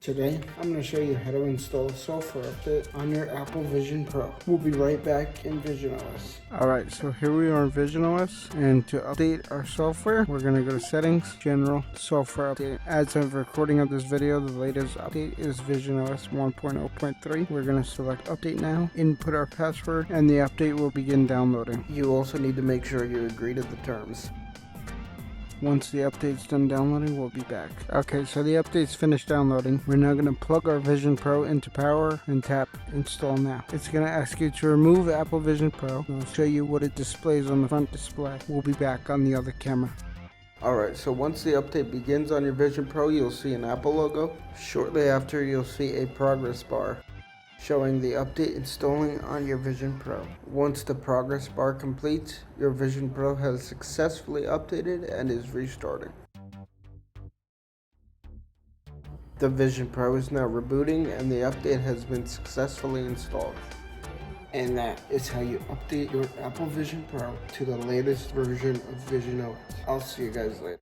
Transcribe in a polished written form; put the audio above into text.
Today, I'm going to show you how to install a software update on your Apple Vision Pro. We'll be right back in visionOS. Alright, so here we are in visionOS, and to update our software, we're going to go to Settings, General, Software Update. As of recording of this video, the latest update is visionOS 1.0.3. We're going to select Update Now, input our password, and the update will begin downloading. You also need to make sure you agree to the terms. Once the update's done downloading, we'll be back. Okay, so the update's finished downloading. We're now going to plug our Vision Pro into power and tap Install Now. It's going to ask you to remove Apple Vision Pro. I'll show you what it displays on the front display. We'll be back on the other camera. Alright, so once the update begins on your Vision Pro, you'll see an Apple logo. Shortly after, you'll see a progress bar showing the update installing on your Vision Pro. Once the progress bar completes, your Vision Pro has successfully updated and is restarting. The Vision Pro is now rebooting and the update has been successfully installed. And that is how you update your Apple Vision Pro to the latest version of visionOS. I'll see you guys later.